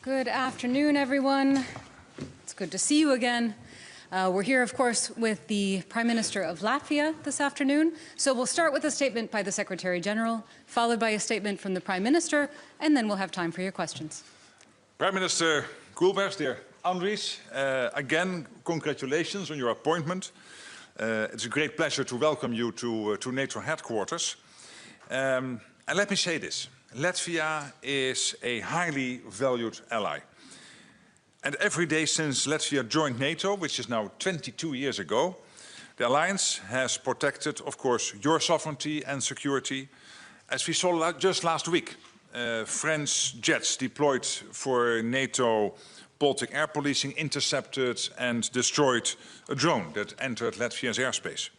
Good afternoon, everyone. It's good to see you again. We're here, of course, with the Prime Minister of Latvia this afternoon. So we'll start with a statement by the Secretary General, followed by a statement from the Prime Minister, and then we'll have time for your questions. Prime Minister Koolbergs, dear Andries, again, congratulations on your appointment. It's a great pleasure to welcome you to NATO headquarters. And let me say this. Latvia is a highly valued ally. And every day since Latvia joined NATO, which is now 22 years ago, the alliance has protected, of course, your sovereignty and security. As we saw just last week, French jets deployed for NATO Baltic air policing intercepted and destroyed a drone that entered Latvia's airspace.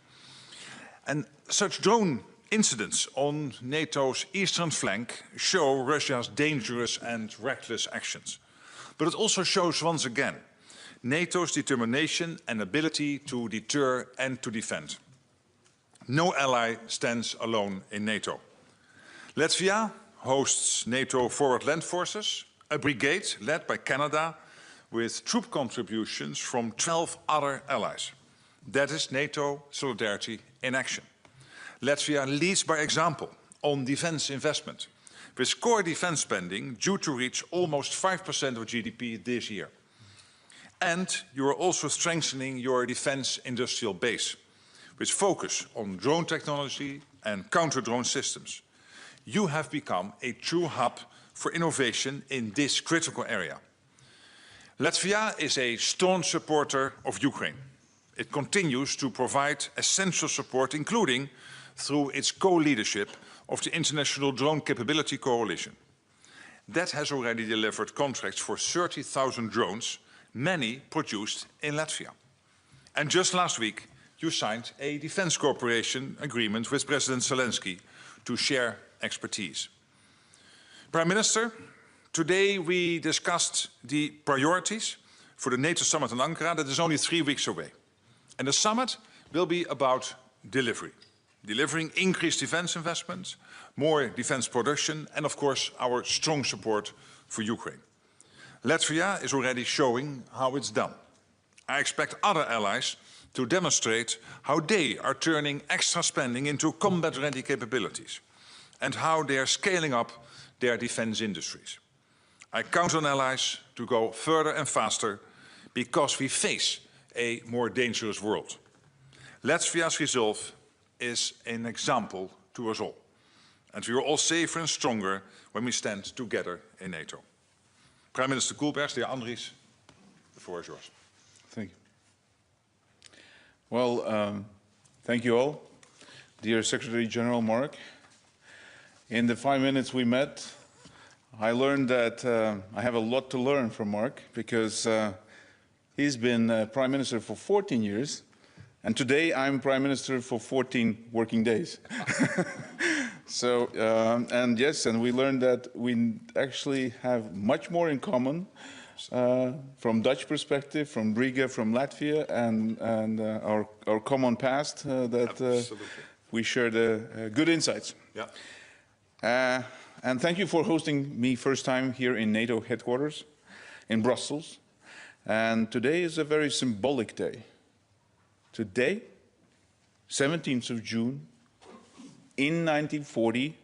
And such drone incidents on NATO's eastern flank show Russia's dangerous and reckless actions. But it also shows once again NATO's determination and ability to deter and to defend. No ally stands alone in NATO. Latvia hosts NATO Forward Land Forces, a brigade led by Canada with troop contributions from 12 other allies. That is NATO solidarity in action. Latvia leads by example on defense investment, with core defense spending due to reach almost 5% of GDP this year. And you are also strengthening your defense industrial base, with focus on drone technology and counter-drone systems. You have become a true hub for innovation in this critical area. Latvia is a staunch supporter of Ukraine. It continues to provide essential support, including through its co-leadership of the International Drone Capability Coalition. That has already delivered contracts for 30,000 drones, many produced in Latvia. And just last week, you signed a defense cooperation agreement with President Zelensky to share expertise. Prime Minister, today we discussed the priorities for the NATO summit in Ankara that is only 3 weeks away. And the summit will be about delivery. Delivering increased defense investments, more defense production, and of course our strong support for Ukraine. Latvia is already showing how it's done. I expect other allies to demonstrate how they are turning extra spending into combat-ready capabilities and how they are scaling up their defense industries. I count on allies to go further and faster because we face a more dangerous world. Latvia's resolve is an example to us all. And we are all safer and stronger when we stand together in NATO. Prime Minister Koolbergs, dear Andries, the floor is yours. Thank you. Well, thank you all. Dear Secretary General Mark, in the 5 minutes we met, I learned that I have a lot to learn from Mark because he's been Prime Minister for 14 years. And today I'm Prime Minister for 14 working days. So, and yes, and we learned that we actually have much more in common from Dutch perspective, from Riga, from Latvia, and our common past that we shared good insights. Yeah. And thank you for hosting me first time here in NATO headquarters in Brussels. And today is a very symbolic day. Today, 17th of June, in 1940,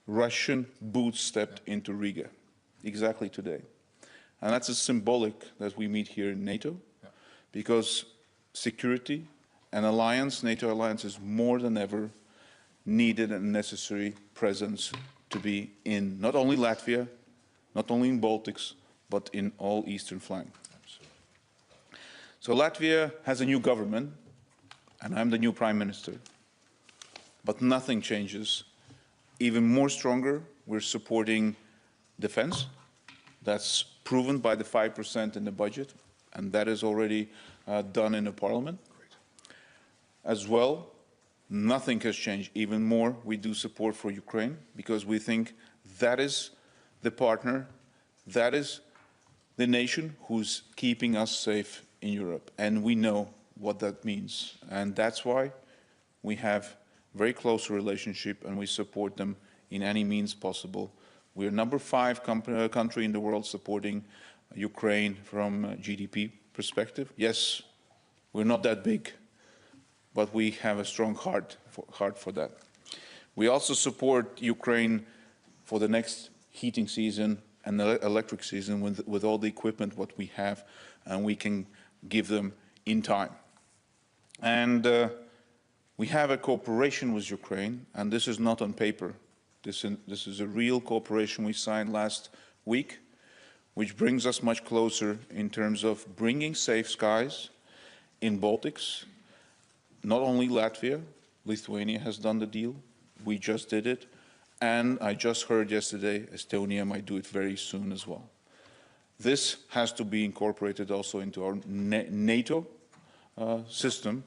Russian boots stepped into Riga, exactly today. And that's a symbolic that we meet here in NATO, because security and alliance, NATO alliance, is more than ever needed and necessary presence to be in not only Latvia, not only in Baltics, but in all eastern flank. So Latvia has a new government, and I'm the new Prime Minister. But nothing changes. Even more stronger, we're supporting defense. That's proven by the 5% in the budget, and that is already done in the Parliament. As well, nothing has changed. Even more, we do support for Ukraine, because we think that is the partner, that is the nation who's keeping us safe in Europe, and we know what that means, and that's why we have very close relationship and we support them in any means possible We're number 5 country in the world supporting Ukraine from a GDP perspective. Yes, we're not that big, but we have a strong heart for that. We also support Ukraine for the next heating season and the electric season with all the equipment what we have, and we can give them in time. And we have a cooperation with Ukraine, and this is not on paper. This is a real cooperation we signed last week, which brings us much closer in terms of bringing safe skies in Baltics. Not only Latvia, Lithuania has done the deal. We just did it. And I just heard yesterday Estonia might do it very soon as well. This has to be incorporated also into our NATO system,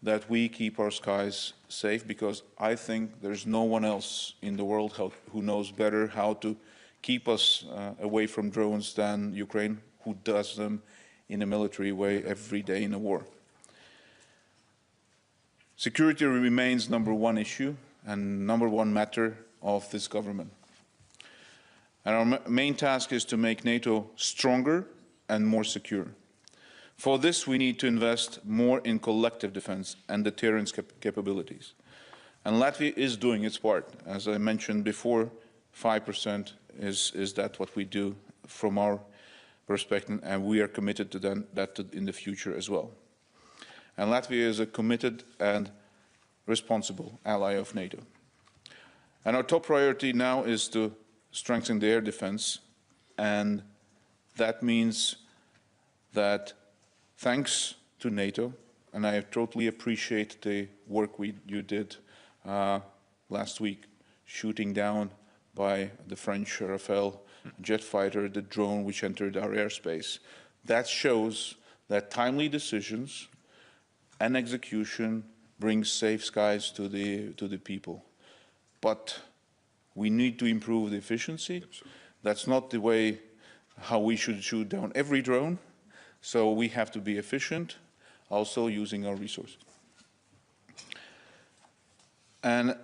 that we keep our skies safe, because I think there's no one else in the world who knows better how to keep us away from drones than Ukraine, who does them in a military way every day in a war. Security remains #1 issue and #1 matter of this government. And our main task is to make NATO stronger and more secure. For this, we need to invest more in collective defense and deterrence capabilities. And Latvia is doing its part. As I mentioned before, 5% is that what we do from our perspective, and we are committed to that in the future as well. And Latvia is a committed and responsible ally of NATO. And our top priority now is to strengthen the air defense, and that means that thanks to NATO, and I totally appreciate the work you did last week, shooting down by the French Rafale jet fighter the drone which entered our airspace. That shows that timely decisions and execution brings safe skies to the people. But we need to improve the efficiency. That's not the way how we should shoot down every drone. So we have to be efficient, also using our resources. And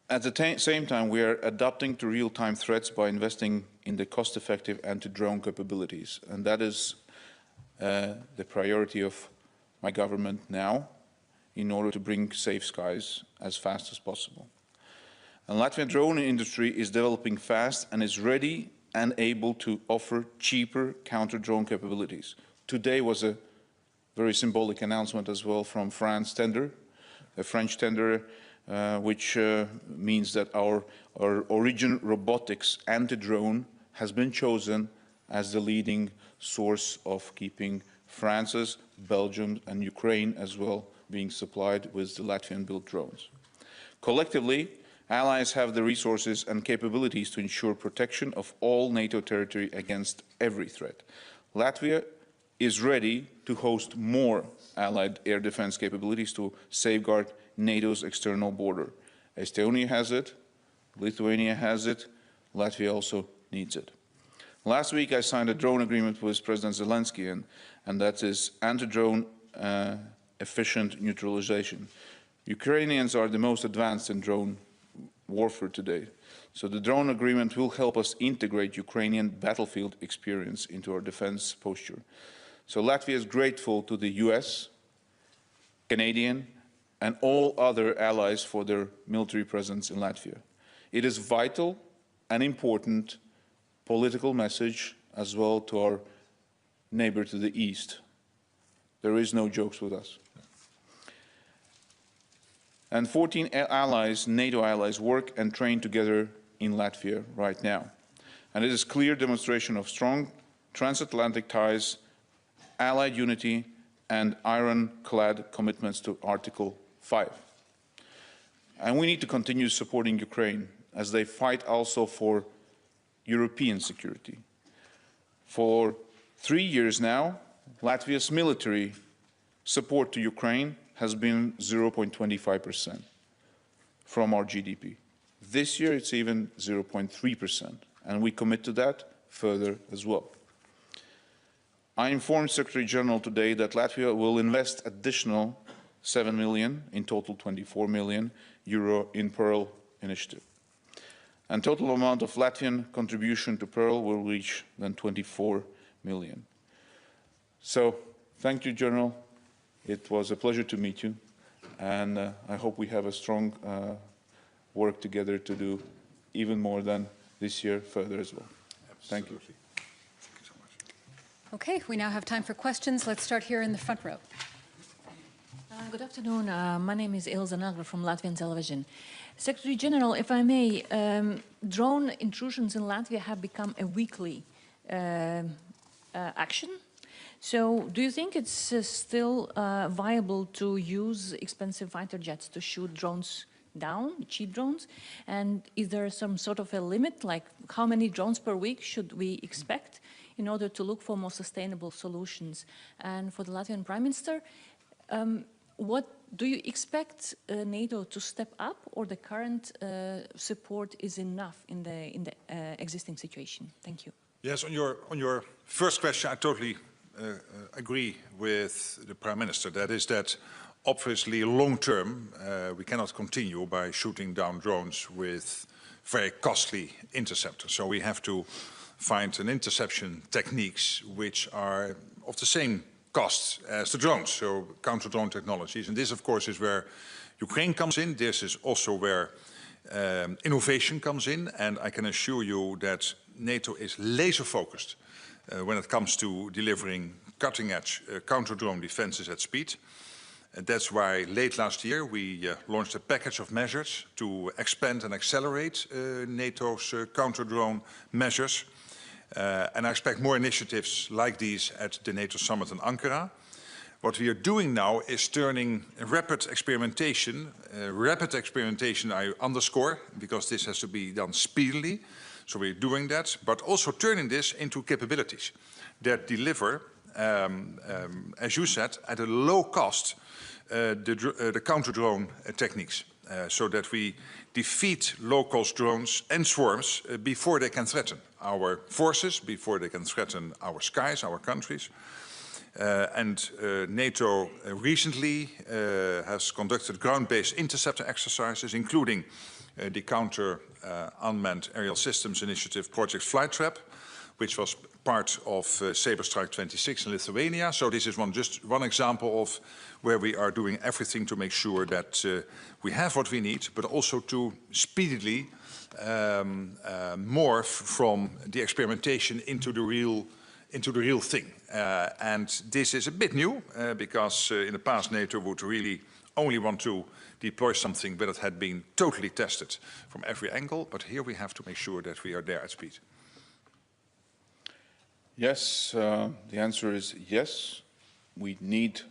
at the same time, we are adapting to real-time threats by investing in the cost-effective anti-drone capabilities. And that is the priority of my government now, in order to bring safe skies as fast as possible. And Latvian drone industry is developing fast and is ready and able to offer cheaper counter-drone capabilities. Today was a very symbolic announcement as well from France tender, a French tender, which means that our Origin Robotics anti-drone has been chosen as the leading source of keeping France's, Belgium and Ukraine as well being supplied with the Latvian-built drones. Collectively, allies have the resources and capabilities to ensure protection of all NATO territory against every threat. Latvia is ready to host more allied air defense capabilities to safeguard NATO's external border. Estonia has it, Lithuania has it, Latvia also needs it. Last week I signed a drone agreement with President Zelensky, and that is anti-drone efficient neutralization. Ukrainians are the most advanced in drone warfare today. So the drone agreement will help us integrate Ukrainian battlefield experience into our defense posture. So Latvia is grateful to the US, Canadian, and all other allies for their military presence in Latvia. It is vital and important political message as well to our neighbor to the east. There is no jokes with us. And 14 allies, NATO allies, work and train together in Latvia right now. And it is a clear demonstration of strong transatlantic ties, allied unity, and ironclad commitments to Article 5. And we need to continue supporting Ukraine as they fight also for European security. For 3 years now, Latvia's military support to Ukraine has been 0.25% from our GDP. This year it's even 0.3%, and we commit to that further as well. I informed Secretary General today that Latvia will invest additional 7 million, in total 24 million euro in Pearl initiative. And total amount of Latvian contribution to Pearl will reach then 24 million. So, thank you, General. It was a pleasure to meet you, and I hope we have a strong work together to do even more than this year further as well. Absolutely. Thank you. Thank you so much. Okay, we now have time for questions. Let's start here in the front row. Good afternoon. My name is Ilza Nagra from Latvian television. Secretary General, if I may, drone intrusions in Latvia have become a weekly action. So do you think it's still viable to use expensive fighter jets to shoot drones down, cheap drones? And is there some sort of a limit, like how many drones per week should we expect in order to look for more sustainable solutions? And for the Latvian Prime Minister, what do you expect NATO to step up, or the current support is enough in the existing situation? Thank you. Yes, on your first question, I totally agree with the Prime Minister. That is that obviously long term we cannot continue by shooting down drones with very costly interceptors. So we have to find an interception techniques which are of the same cost as the drones, so counter-drone technologies. And this, of course, is where Ukraine comes in. This is also where innovation comes in. And I can assure you that NATO is laser-focused when it comes to delivering cutting-edge counter-drone defenses at speed. And that's why late last year we launched a package of measures to expand and accelerate NATO's counter-drone measures. And I expect more initiatives like these at the NATO summit in Ankara. What we are doing now is turning rapid experimentation I underscore, because this has to be done speedily, so we're doing that, but also turning this into capabilities that deliver, as you said, at a low cost, the counter-drone techniques, so that we defeat low-cost drones and swarms before they can threaten our forces, before they can threaten our skies, our countries. NATO recently has conducted ground-based interceptor exercises, including the Counter-Unmanned Aerial Systems Initiative Project Flight Trap, which was part of Sabre Strike 26 in Lithuania. So this is just one example of where we are doing everything to make sure that we have what we need, but also to speedily morph from the experimentation into the real thing. And this is a bit new because in the past NATO would really only want to deploy something that had been totally tested from every angle. But here we have to make sure that we are there at speed. Yes, the answer is yes. We need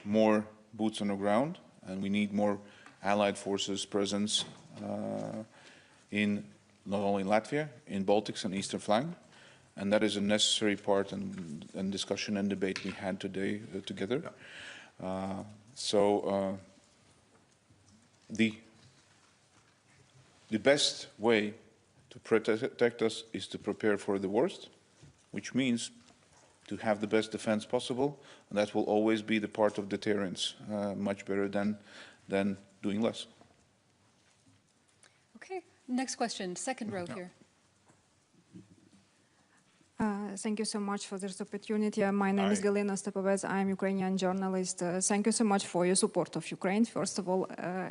more boots on the ground, and we need more allied forces presence in not only Latvia, in Baltics and Eastern flank. And that is a necessary part and discussion and debate we had today together. Yeah. The best way to protect us is to prepare for the worst, which means to have the best defense possible, and that will always be the part of deterrence, much better than doing less. Okay, next question, second row here. Thank you so much for this opportunity. My name is Galina Stepovets. I'm a Ukrainian journalist. Thank you so much for your support of Ukraine, first of all.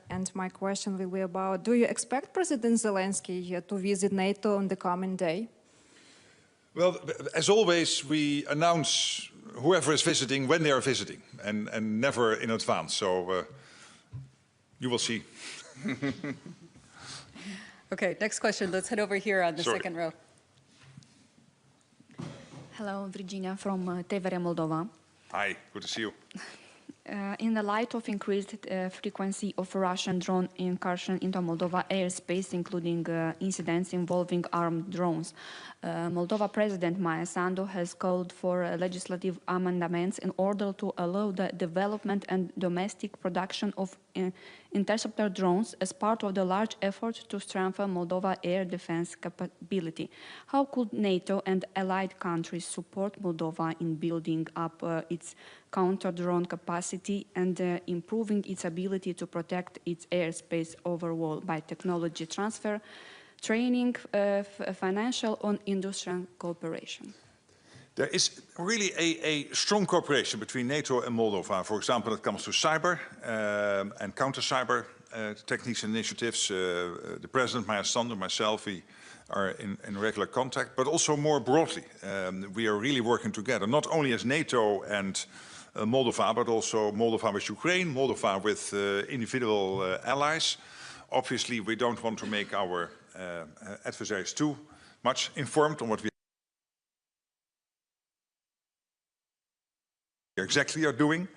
And my question will be about, do you expect President Zelensky to visit NATO on the coming day? Well, as always, we announce whoever is visiting when they are visiting, and never in advance. So you will see. Okay, next question. Let's head over here on the second row. Hello, Virginia from TVR Moldova. Hi, good to see you. In the light of increased frequency of Russian drone incursion into Moldova airspace, including incidents involving armed drones, Moldova President Maia Sandu has called for legislative amendments in order to allow the development and domestic production of interceptor drones as part of the large effort to strengthen Moldova air defense capability. How could NATO and allied countries support Moldova in building up its counter-drone capacity and improving its ability to protect its airspace overall by technology transfer, training, financial or industrial cooperation? There is really a strong cooperation between NATO and Moldova. For example, when it comes to cyber and counter-cyber techniques and initiatives. The President, Maya Sandu, myself, we are in regular contact, but also more broadly. We are really working together, not only as NATO and Moldova, but also Moldova with Ukraine, Moldova with individual allies. Obviously, we don't want to make our adversaries too much informed on what we exactly are doing,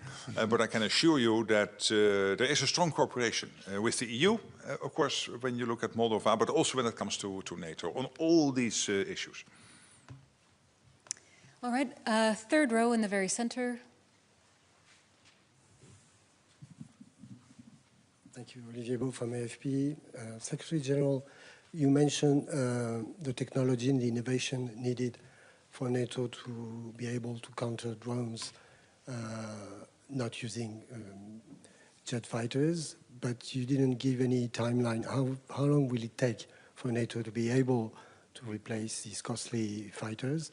but I can assure you that there is a strong cooperation with the EU, of course, when you look at Moldova, but also when it comes to NATO on all these issues. All right, third row in the very center. Thank you, Olivier Beau from AFP. Secretary General, you mentioned the technology and the innovation needed for NATO to be able to counter drones not using jet fighters, but you didn't give any timeline. How long will it take for NATO to be able to replace these costly fighters?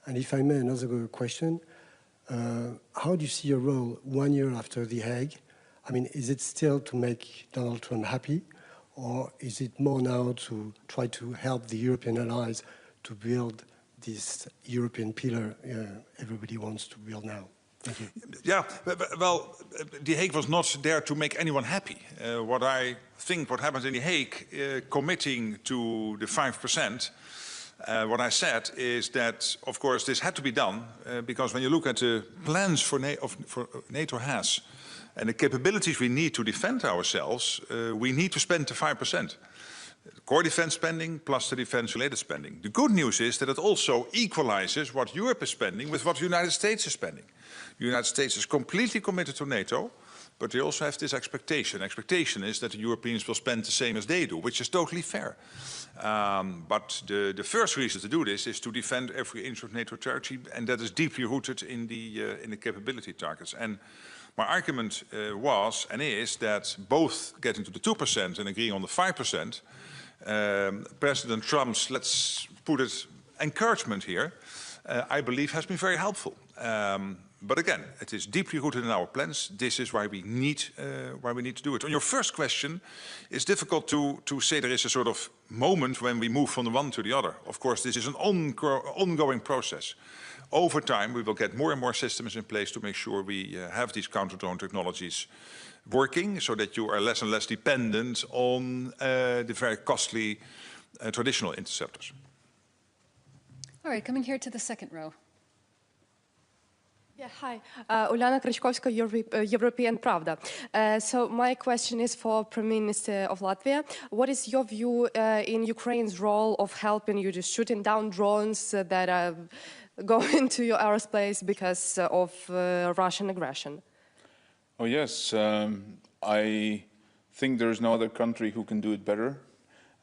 And if I may, another question, how do you see your role 1 year after The Hague? I mean, is it still to make Donald Trump happy, or is it more now to try to help the European allies to build this European pillar everybody wants to build now? Thank you. Yeah, well, The Hague was not there to make anyone happy. What I think what happens in The Hague, committing to the 5%, what I said is that, of course, this had to be done because when you look at the plans for NATO has and the capabilities we need to defend ourselves, we need to spend the 5%. Core defense spending plus the defense-related spending. The good news is that it also equalizes what Europe is spending with what the United States is spending. The United States is completely committed to NATO, but they also have this expectation. Expectation is that the Europeans will spend the same as they do, which is totally fair. But the first reason to do this is to defend every inch of NATO territory, and that is deeply rooted in the capability targets. And my argument was and is that both getting to the 2% and agreeing on the 5%, President Trump's, let's put it, encouragement here, I believe has been very helpful. But again, it is deeply rooted in our plans. This is why we need to do it. On your first question, it's difficult to say there is a sort of moment when we move from the one to the other. Of course, this is an ongoing process. Over time, we will get more and more systems in place to make sure we have these counter-drone technologies working so that you are less and less dependent on the very costly traditional interceptors. All right, coming here to the second row. Yeah, hi. Uliana Krychkovska, European Pravda. So my question is for Prime Minister of Latvia. What is your view in Ukraine's role of helping you to shooting down drones that are going to your aerospace because of Russian aggression? Oh, yes. I think there's no other country who can do it better.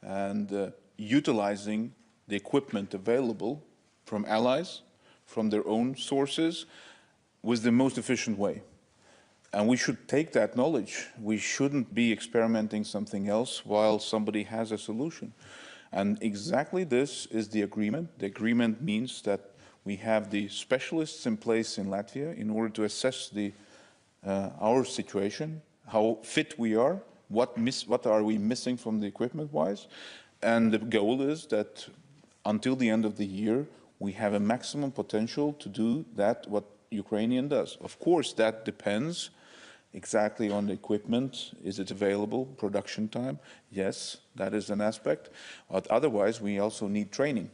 And utilizing the equipment available from allies, from their own sources, was the most efficient way. And we should take that knowledge. We shouldn't be experimenting something else while somebody has a solution. And exactly this is the agreement. The agreement means that we have the specialists in place in Latvia in order to assess our situation, how fit we are, what are we missing from the equipment-wise. And the goal is that until the end of the year, we have a maximum potential to do that, what Ukrainian does. Of course, that depends exactly on the equipment. Is it available? Production time? Yes, that is an aspect. But otherwise, we also need training.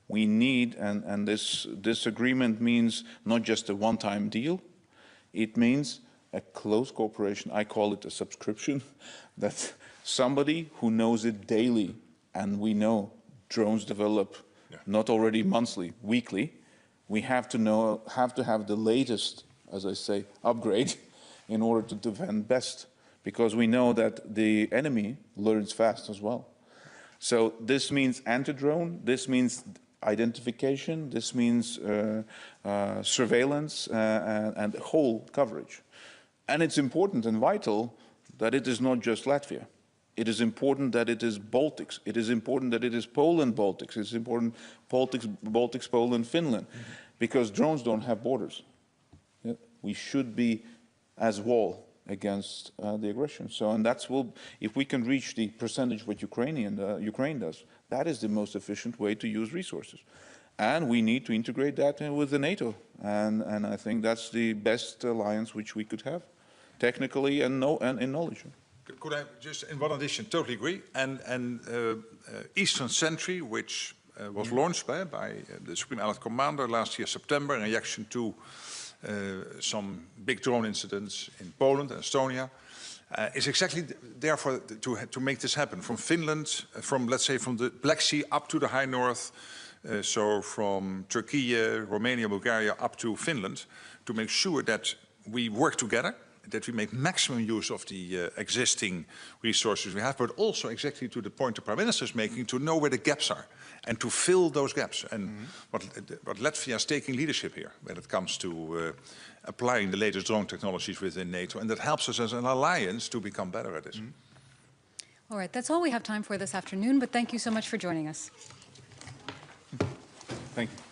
We need, and this agreement means not just a one-time deal. It means a close cooperation. I call it a subscription. That somebody who knows it daily, and we know drones develop not already monthly, weekly. We have to have the latest, as I say, upgrade in order to defend best, because we know that the enemy learns fast as well. So this means anti-drone, this means identification, this means surveillance and whole coverage. And it's important and vital that it is not just Latvia. It is important that it is Baltics. It is important that it is Poland-Baltics. It's important Baltics, Poland, Finland, because drones don't have borders. Yeah? We should be as wall against the aggression. So, and if we can reach the percentage what Ukraine does, that is the most efficient way to use resources. And we need to integrate that with the NATO. And I think that's the best alliance which we could have, technically and in knowledge. Could I just, in one addition, totally agree. And Eastern Sentry, which was launched by the Supreme Allied Commander last year, September, in reaction to some big drone incidents in Poland and Estonia, is exactly therefore to make this happen. From Finland, let's say from the Black Sea up to the high north, so from Turkey, Romania, Bulgaria up to Finland, to make sure that we work together, that we make maximum use of the existing resources we have, but also exactly to the point the Prime Minister is making, to know where the gaps are and to fill those gaps. And what Latvia is taking leadership here when it comes to applying the latest drone technologies within NATO, and that helps us as an alliance to become better at this. All right, that's all we have time for this afternoon, but thank you so much for joining us. Thank you.